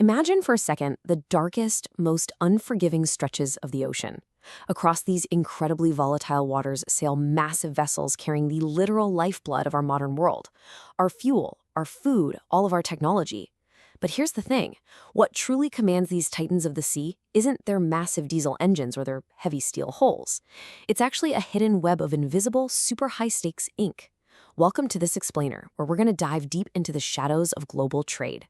Imagine for a second the darkest, most unforgiving stretches of the ocean. Across these incredibly volatile waters sail massive vessels carrying the literal lifeblood of our modern world. Our fuel, our food, all of our technology. But here's the thing. What truly commands these titans of the sea isn't their massive diesel engines or their heavy steel hulls. It's actually a hidden web of invisible, super high-stakes ink. Welcome to this explainer, where we're going to dive deep into the shadows of global trade.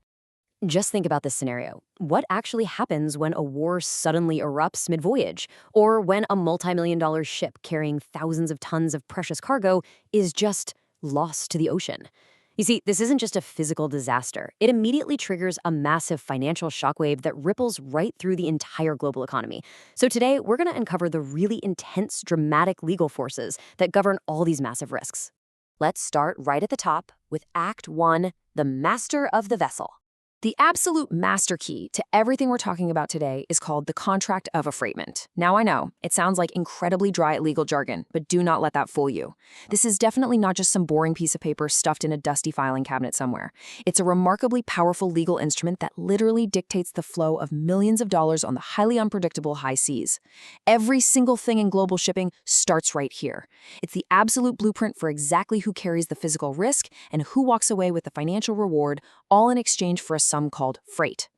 Just think about this scenario. What actually happens when a war suddenly erupts mid-voyage? Or when a multi-million-dollar ship carrying thousands of tons of precious cargo is just lost to the ocean? You see, this isn't just a physical disaster. It immediately triggers a massive financial shockwave that ripples right through the entire global economy. So today, we're going to uncover the really intense, dramatic legal forces that govern all these massive risks. Let's start right at the top with Act 1, the master of the vessel. The absolute master key to everything we're talking about today is called the contract of affreightment. Now I know, it sounds like incredibly dry legal jargon, but do not let that fool you. This is definitely not just some boring piece of paper stuffed in a dusty filing cabinet somewhere. It's a remarkably powerful legal instrument that literally dictates the flow of millions of dollars on the highly unpredictable high seas. Every single thing in global shipping starts right here. It's the absolute blueprint for exactly who carries the physical risk and who walks away with the financial reward, all in exchange for a sum called freight.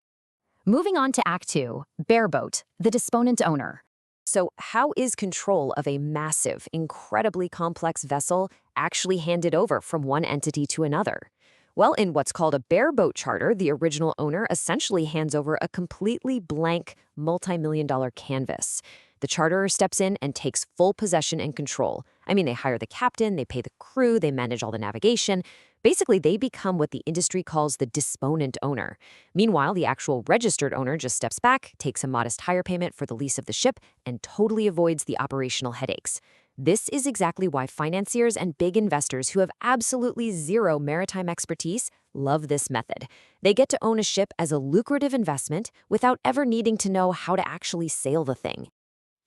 Moving on to Act 2, bareboat, the disponent owner. So how is control of a massive, incredibly complex vessel actually handed over from one entity to another? Well, in what's called a bareboat charter, the original owner essentially hands over a completely blank, multi-million-dollar canvas. The charterer steps in and takes full possession and control. I mean, they hire the captain, they pay the crew, they manage all the navigation. Basically, they become what the industry calls the disponent owner. Meanwhile, the actual registered owner just steps back, takes a modest hire payment for the lease of the ship, and totally avoids the operational headaches. This is exactly why financiers and big investors who have absolutely zero maritime expertise love this method. They get to own a ship as a lucrative investment without ever needing to know how to actually sail the thing.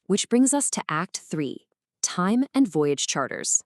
Which brings us to Act 3, time and voyage charters.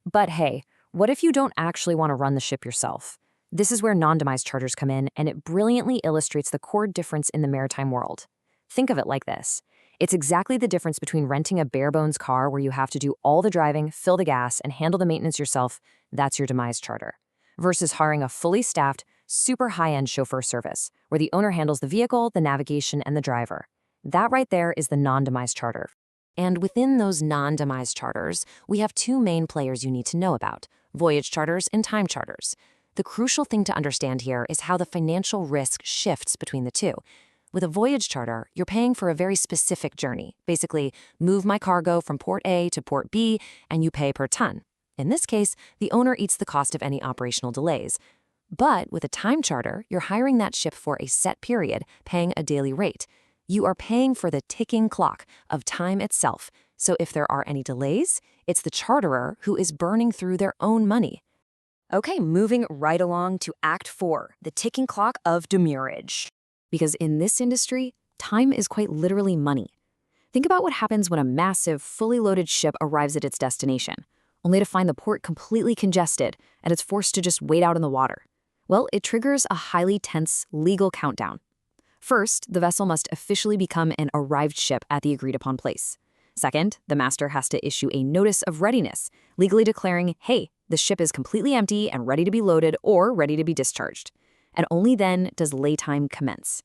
But hey, what if you don't actually want to run the ship yourself? This is where non-demise charters come in, and it brilliantly illustrates the core difference in the maritime world. Think of it like this. It's exactly the difference between renting a bare-bones car where you have to do all the driving, fill the gas, and handle the maintenance yourself, that's your demise charter, versus hiring a fully staffed, super high-end chauffeur service, where the owner handles the vehicle, the navigation, and the driver. That right there is the non-demise charter. And within those non-demise charters, we have two main players you need to know about: voyage charters and time charters. The crucial thing to understand here is how the financial risk shifts between the two. With a voyage charter, you're paying for a very specific journey. Basically, move my cargo from port A to port B, and you pay per ton. In this case, the owner eats the cost of any operational delays. But with a time charter, you're hiring that ship for a set period, paying a daily rate. You are paying for the ticking clock of time itself. So if there are any delays, it's the charterer who is burning through their own money. Okay, moving right along to Act 4, the ticking clock of demurrage. Because in this industry, time is quite literally money. Think about what happens when a massive, fully loaded ship arrives at its destination, only to find the port completely congested and it's forced to just wait out in the water. Well, it triggers a highly tense legal countdown. First, the vessel must officially become an arrived ship at the agreed-upon place. Second, the master has to issue a notice of readiness, legally declaring, hey, the ship is completely empty and ready to be loaded or ready to be discharged. And only then does laytime commence.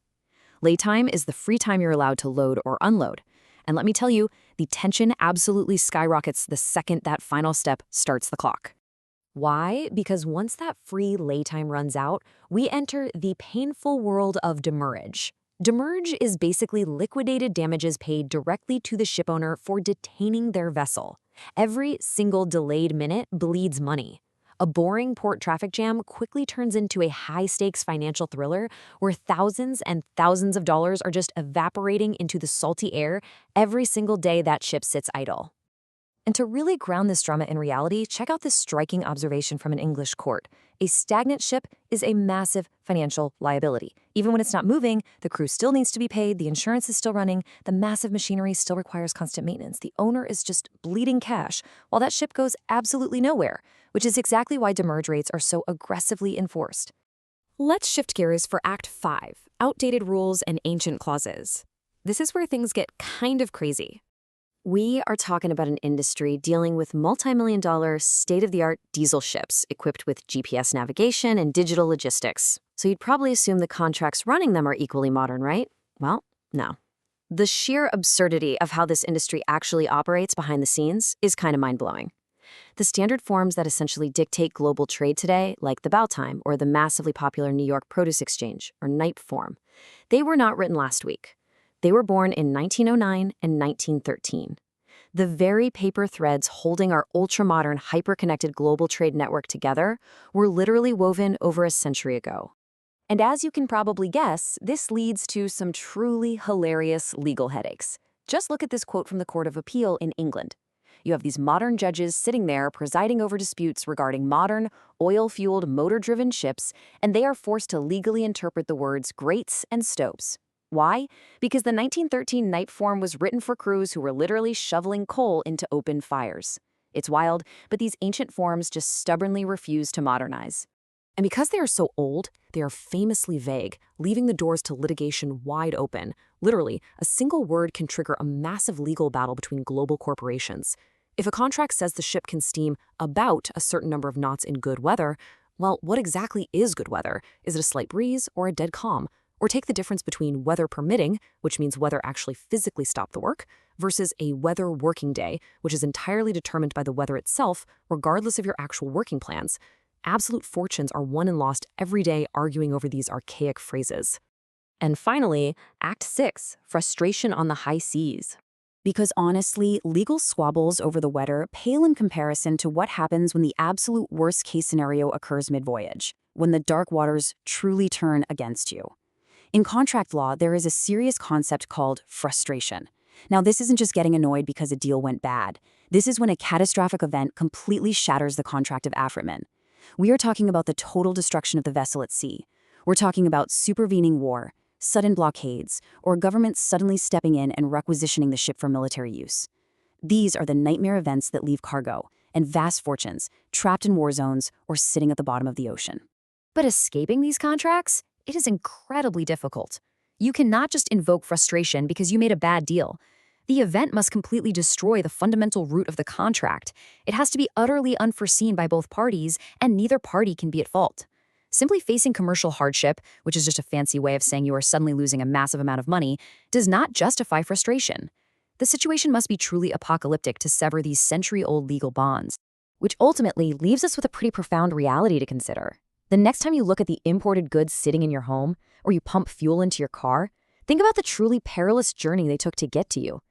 Laytime is the free time you're allowed to load or unload. And let me tell you, the tension absolutely skyrockets the second that final step starts the clock. Why? Because once that free laytime runs out, we enter the painful world of demurrage. Demurrage is basically liquidated damages paid directly to the shipowner for detaining their vessel. Every single delayed minute bleeds money. A boring port traffic jam quickly turns into a high-stakes financial thriller where thousands and thousands of dollars are just evaporating into the salty air every single day that ship sits idle. And to really ground this drama in reality, check out this striking observation from an English court. A stagnant ship is a massive financial liability. Even when it's not moving, the crew still needs to be paid, the insurance is still running, the massive machinery still requires constant maintenance. The owner is just bleeding cash, while that ship goes absolutely nowhere, which is exactly why demurrage rates are so aggressively enforced. Let's shift gears for Act 5, Outdated Rules and Ancient Clauses. This is where things get kind of crazy. We are talking about an industry dealing with multi-million-dollar, state-of-the-art diesel ships equipped with GPS navigation and digital logistics. So you'd probably assume the contracts running them are equally modern, right? Well, no. The sheer absurdity of how this industry actually operates behind the scenes is kind of mind-blowing. The standard forms that essentially dictate global trade today, like the Bow Time or the massively popular New York Produce Exchange, or NYPE form, they were not written last week. They were born in 1909 and 1913. The very paper threads holding our ultra-modern, hyper-connected global trade network together were literally woven over a century ago. And as you can probably guess, this leads to some truly hilarious legal headaches. Just look at this quote from the Court of Appeal in England. You have these modern judges sitting there presiding over disputes regarding modern, oil-fueled, motor-driven ships, and they are forced to legally interpret the words grates and stopes. Why? Because the 1913 NYPE form was written for crews who were literally shoveling coal into open fires. It's wild, but these ancient forms just stubbornly refuse to modernize. And because they are so old, they are famously vague, leaving the doors to litigation wide open. Literally, a single word can trigger a massive legal battle between global corporations. If a contract says the ship can steam about a certain number of knots in good weather, well, what exactly is good weather? Is it a slight breeze or a dead calm? Or take the difference between weather permitting, which means weather actually physically stopped the work, versus a weather working day, which is entirely determined by the weather itself, regardless of your actual working plans. Absolute fortunes are won and lost every day arguing over these archaic phrases. And finally, Act 6, Frustration on the High Seas. Because honestly, legal squabbles over the weather pale in comparison to what happens when the absolute worst-case scenario occurs mid-voyage, when the dark waters truly turn against you. In contract law, there is a serious concept called frustration. Now, this isn't just getting annoyed because a deal went bad. This is when a catastrophic event completely shatters the contract of affreightment. We are talking about the total destruction of the vessel at sea. We're talking about supervening war, sudden blockades, or governments suddenly stepping in and requisitioning the ship for military use. These are the nightmare events that leave cargo and vast fortunes trapped in war zones or sitting at the bottom of the ocean. But escaping these contracts? It is incredibly difficult. You cannot just invoke frustration because you made a bad deal. The event must completely destroy the fundamental root of the contract. It has to be utterly unforeseen by both parties, and neither party can be at fault. Simply facing commercial hardship, which is just a fancy way of saying you are suddenly losing a massive amount of money, does not justify frustration. The situation must be truly apocalyptic to sever these century-old legal bonds, which ultimately leaves us with a pretty profound reality to consider. The next time you look at the imported goods sitting in your home, or you pump fuel into your car, think about the truly perilous journey they took to get to you.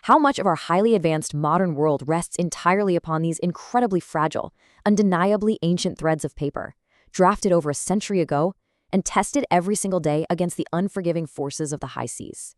How much of our highly advanced modern world rests entirely upon these incredibly fragile, undeniably ancient threads of paper, drafted over a century ago and tested every single day against the unforgiving forces of the high seas.